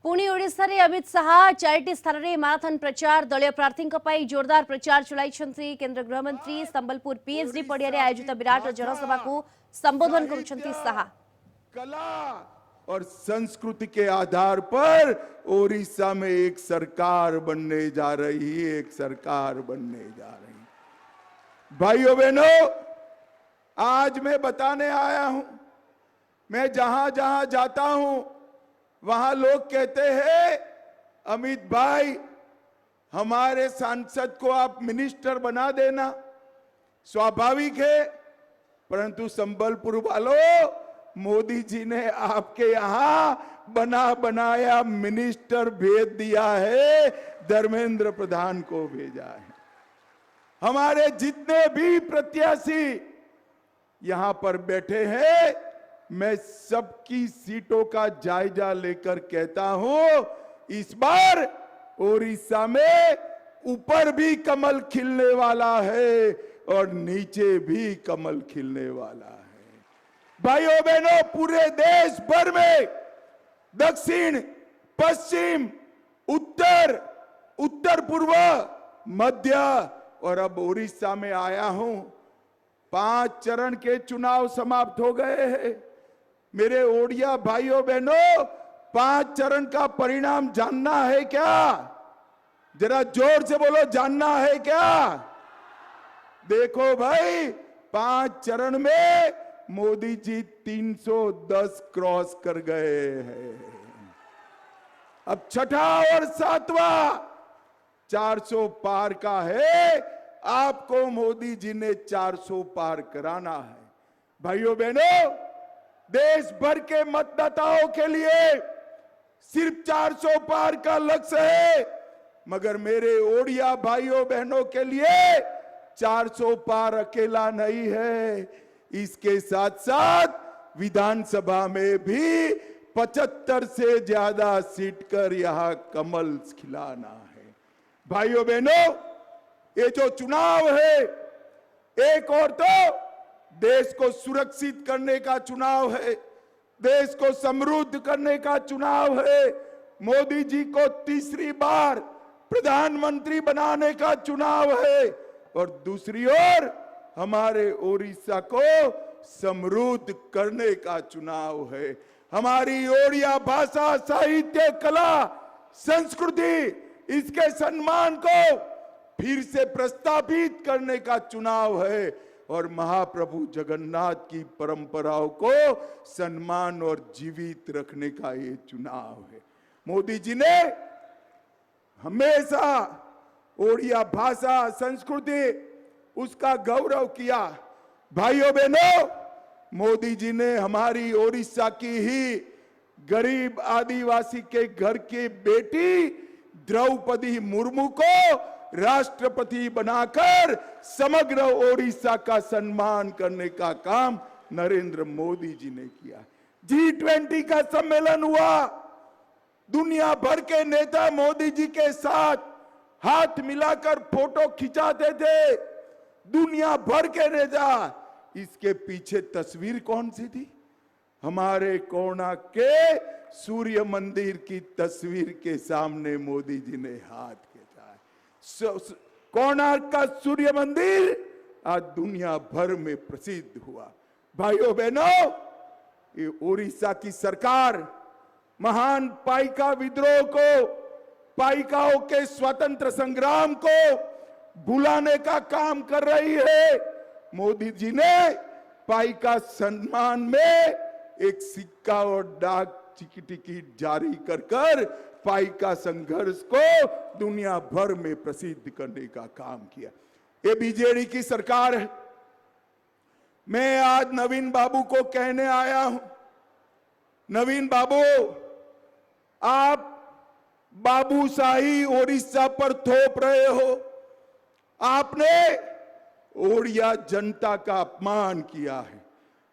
पुणी ओडिशा रे अमित शाह 4टी स्थान रे माराथन प्रचार दलीय प्रार्थी जोरदार प्रचार चलाई। केंद्र गृहमंत्री संबलपुर पीएचडी पड़िया रे आयोजित विराट जनसभा को संबोधन करुछंती शाह। कला और संस्कृति के आधार पर ओडिशा में एक सरकार बनने जा रही है, एक सरकार बनने जा रही है। भाइयों बहनों, आज मैं बताने आया हूं, मैं जहां जहां जाता हूं वहां लोग कहते हैं अमित भाई हमारे सांसद को आप मिनिस्टर बना देना। स्वाभाविक है, परंतु संबलपुर वालों, मोदी जी ने आपके यहां बना बनाया मिनिस्टर भेज दिया है, धर्मेंद्र प्रधान को भेजा है। हमारे जितने भी प्रत्याशी यहां पर बैठे हैं, मैं सबकी सीटों का जायजा लेकर कहता हूं, इस बार ओडिशा में ऊपर भी कमल खिलने वाला है और नीचे भी कमल खिलने वाला है। भाइयों बहनों, पूरे देश भर में दक्षिण, पश्चिम, उत्तर, उत्तर पूर्व, मध्य और अब ओडिशा में आया हूं। 5 चरण के चुनाव समाप्त हो गए हैं। मेरे ओडिया भाइयों बहनों, 5 चरण का परिणाम जानना है क्या? जरा जोर से बोलो, जानना है क्या? देखो भाई, 5 चरण में मोदी जी 310 क्रॉस कर गए हैं। अब छठा और 7वां 400 पार का है। आपको मोदी जी ने 400 पार कराना है। भाइयों बहनों, देश भर के मतदाताओं के लिए सिर्फ 400 पार का लक्ष्य है, मगर मेरे ओडिया भाइयों बहनों के लिए 400 पार अकेला नहीं है। इसके साथ साथ विधानसभा में भी 75 से ज्यादा सीट कर यहां कमल खिलाना है। भाइयों बहनों, ये जो चुनाव है, एक और तो देश को सुरक्षित करने का चुनाव है, देश को समृद्ध करने का चुनाव है, मोदी जी को तीसरी बार प्रधानमंत्री बनाने का चुनाव है, और दूसरी ओर हमारे ओडिशा को समृद्ध करने का चुनाव है। हमारी ओडिया भाषा, साहित्य, कला, संस्कृति, इसके सम्मान को फिर से प्रस्तावित करने का चुनाव है, और महाप्रभु जगन्नाथ की परंपराओं को सम्मान और जीवित रखने का ये चुनाव है। मोदी जी ने हमेशा ओडिया भाषा, संस्कृति, उसका गौरव किया। भाइयों बहनों, मोदी जी ने हमारी ओडिशा की ही गरीब आदिवासी के घर की बेटी द्रौपदी मुर्मू को राष्ट्रपति बनाकर समग्र ओडिशा का सम्मान करने का काम नरेंद्र मोदी जी ने किया। G20 का सम्मेलन हुआ, दुनिया भर के नेता मोदी जी के साथ हाथ मिलाकर फोटो खिंचाते थे, दुनिया भर के नेता। इसके पीछे तस्वीर कौन सी थी? हमारे कोणार्क के सूर्य मंदिर की तस्वीर के सामने मोदी जी ने हाथ खींचा है। कोणार्क का सूर्य मंदिर आज दुनिया भर में प्रसिद्ध हुआ। भाइयों बहनों, ये ओडिशा की सरकार महान पाइका विद्रोह को, पाइकाओं के स्वतंत्र संग्राम को भुलाने का काम कर रही है। मोदी जी ने पाइका सम्मान में एक सिक्का और डाक टिकट जारी कर पाइका संघर्ष को दुनिया भर में प्रसिद्ध करने का काम किया। ये बीजेडी की सरकार है। मैं आज नवीन बाबू को कहने आया हूं, नवीन बाबू, आप बाबूशाही ओडिशा पर थोप रहे हो। आपने ओडिया जनता का अपमान किया है।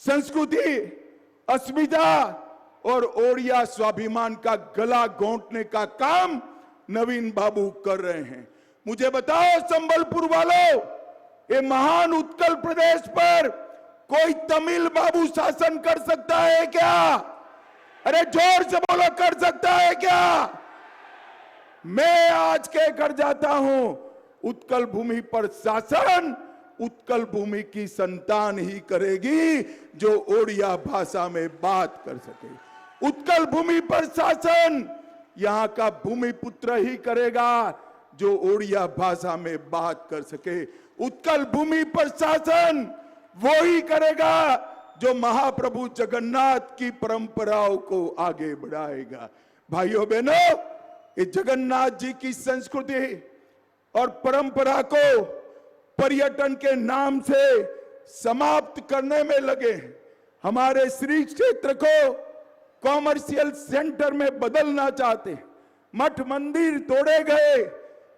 संस्कृति, अस्मिता और ओडिया स्वाभिमान का गला घोंटने का काम नवीन बाबू कर रहे हैं। मुझे बताओ संबलपुर वालों, ये महान उत्कल प्रदेश पर कोई तमिल बाबू शासन कर सकता है क्या? अरे जोर से बोलो, कर सकता है क्या? मैं आज कह कर जाता हूं, उत्कल भूमि पर शासन उत्कल भूमि की संतान ही करेगी जो ओडिया भाषा में बात कर सके। उत्कल भूमि पर शासन यहां का भूमिपुत्र ही करेगा जो ओडिया भाषा में बात कर सके। उत्कल भूमि पर शासन वो ही करेगा जो महाप्रभु जगन्नाथ की परंपराओं को आगे बढ़ाएगा। भाइयों बहनों, ये जगन्नाथ जी की संस्कृति और परंपरा को पर्यटन के नाम से समाप्त करने में लगे हैं। हमारे श्री क्षेत्र को कॉमर्शियल सेंटर में बदलना चाहते हैं। मठ मंदिर तोड़े गए,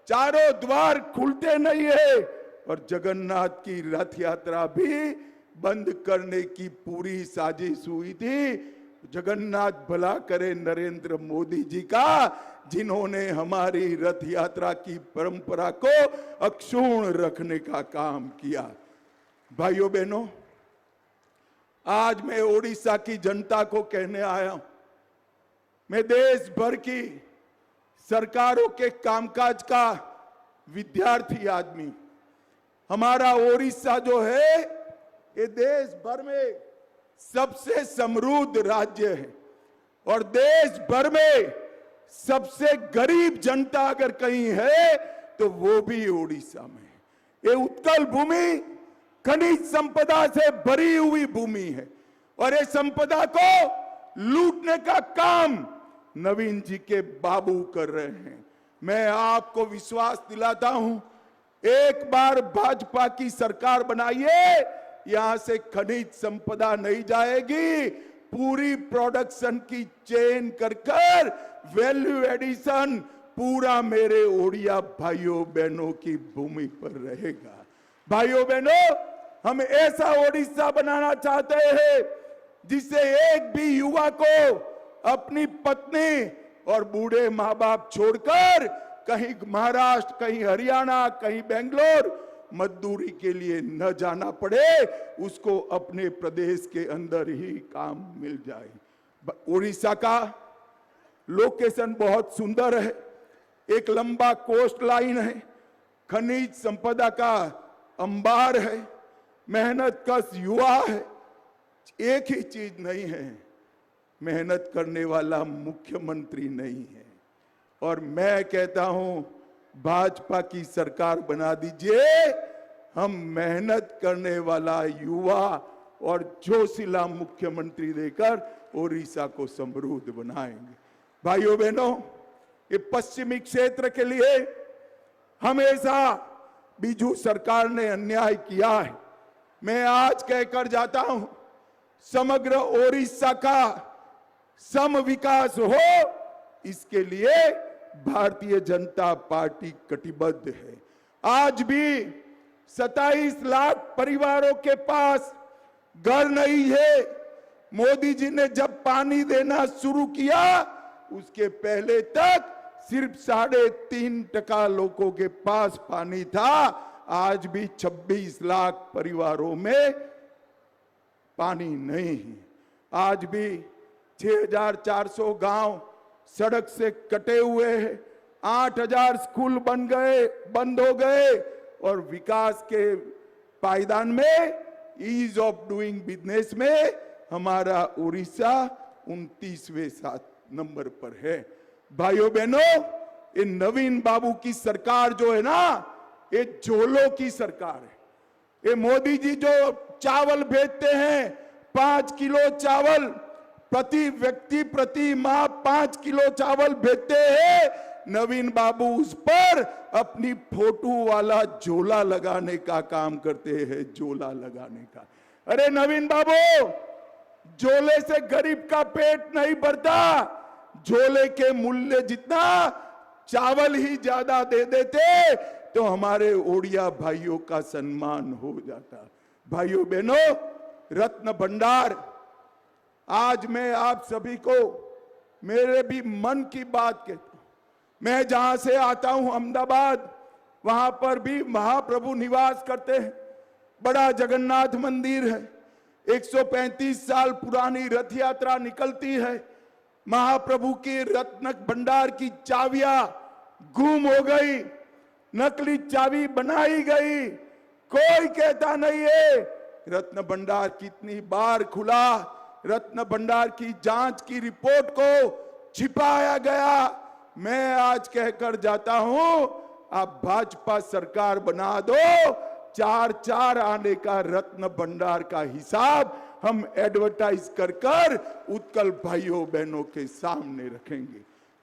चारों द्वार खुलते नहीं है और जगन्नाथ की रथ यात्रा भी बंद करने की पूरी साजिश हुई थी। जगन्नाथ भला करे नरेंद्र मोदी जी का, जिन्होंने हमारी रथ यात्रा की परंपरा को अक्षुण्ण रखने का काम किया। भाइयों बहनों, आज मैं ओडिशा की जनता को कहने आया हूं, मैं देश भर की सरकारों के कामकाज का विद्यार्थी आदमी। हमारा ओडिशा जो है ये देश भर में सबसे समृद्ध राज्य है और देश भर में सबसे गरीब जनता अगर कहीं है तो वो भी ओडिशा में है। ये उत्कल भूमि खनिज संपदा से भरी हुई भूमि है और ये संपदा को लूटने का काम नवीन जी के बाबू कर रहे हैं। मैं आपको विश्वास दिलाता हूं, एक बार भाजपा की सरकार बनाइए, यहां से खनिज संपदा नहीं जाएगी, पूरी प्रोडक्शन की चेन कर कर वैल्यू एडिशन पूरा मेरे ओडिया भाइयों बहनों की भूमि पर रहेगा। भाइयों बहनों, हम ऐसा ओडिशा बनाना चाहते हैं जिससे एक भी युवा को अपनी पत्नी और बूढ़े माँ बाप छोड़कर कहीं महाराष्ट्र, कहीं हरियाणा, कहीं बेंगलोर मजदूरी के लिए न जाना पड़े, उसको अपने प्रदेश के अंदर ही काम मिल जाए। उड़ीसा का लोकेशन बहुत सुंदर है, एक लंबा कोस्ट लाइन है, खनिज संपदा का अंबार है, मेहनत कश युवा है। एक ही चीज नहीं है, मेहनत करने वाला मुख्यमंत्री नहीं है। और मैं कहता हूं, भाजपा की सरकार बना दीजिए, हम मेहनत करने वाला युवा और जोशीला मुख्यमंत्री देकर ओडिशा को समृद्ध बनाएंगे। भाइयों बहनों, ये पश्चिमी क्षेत्र के लिए हमेशा बीजू सरकार ने अन्याय किया है। मैं आज कहकर जाता हूं, समग्र ओडिशा का सम विकास हो, इसके लिए भारतीय जनता पार्टी कटिबद्ध है। आज भी 27 लाख परिवारों के पास घर नहीं है। मोदी जी ने जब पानी देना शुरू किया, उसके पहले तक सिर्फ 3.5% लोगों के पास पानी था। आज भी 26 लाख परिवारों में पानी नहीं है। आज भी 6,400 गांव सड़क से कटे हुए हैं, 8,000 स्कूल बंद हो गए और विकास के पायदान में, ईज ऑफ डूइंग बिजनेस में हमारा उड़ीसा 29वें नंबर पर है। भाइयों बहनों, ये नवीन बाबू की सरकार जो है ना, ये झोलों की सरकार है। ये मोदी जी जो चावल भेजते हैं, 5 किलो चावल प्रति व्यक्ति प्रति माह 5 किलो चावल भेजते हैं, नवीन बाबू उस पर अपनी फोटो वाला झोला लगाने का काम करते हैं, झोला लगाने का। अरे नवीन बाबू, झोले से गरीब का पेट नहीं भरता, झोले के मूल्य जितना चावल ही ज्यादा दे देते तो हमारे ओडिया भाइयों का सम्मान हो जाता। भाइयों बहनों, रत्न भंडार, आज मैं आप सभी को मेरे भी मन की बात कहता हूं। मैं जहां से आता हूं अहमदाबाद, वहां पर भी महाप्रभु निवास करते हैं। बड़ा जगन्नाथ मंदिर है, 135 साल पुरानी रथ यात्रा निकलती है। महाप्रभु की रत्न भंडार की चाबियां गुम हो गई, नकली चाबी बनाई गई। कोई कहता नहीं है रत्न भंडार कितनी बार खुला, रत्न भंडार की जांच की रिपोर्ट को छिपाया गया। मैं आज कहकर जाता हूं, आप भाजपा सरकार बना दो, 4-4 आने का रत्न भंडार का हिसाब हम एडवर्टाइज कर उत्कल भाइयों बहनों के सामने रखेंगे।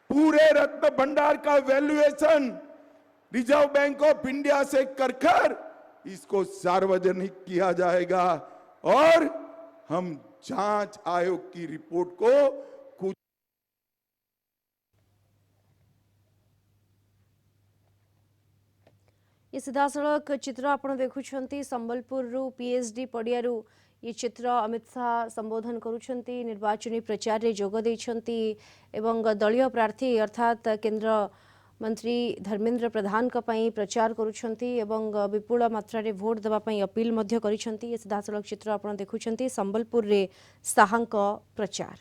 पूरे रत्न भंडार का valuation reserve bank of India से कर इसको सार्वजनिक किया जाएगा और हम जांच आयोग की रिपोर्ट को कुछ ये सीधासलख चित्र आपण देखुंट संबलपुर रु पीएचडी पड़ियारू ये चित्र अमित शाह संबोधन करुछंती, निर्वाचनी प्रचार रे जोग देछंती एवं दलीय प्रार्थी अर्थात केंद्र मंत्री धर्मेंद्र प्रधान का पई प्रचार करुछंती एवं विपुल मात्रा रे भोट देबा पई अपील मध्य करिछंती। ये सीधासलख चित्र आपण देखुछंती संबलपुर रे शाहंक प्रचार।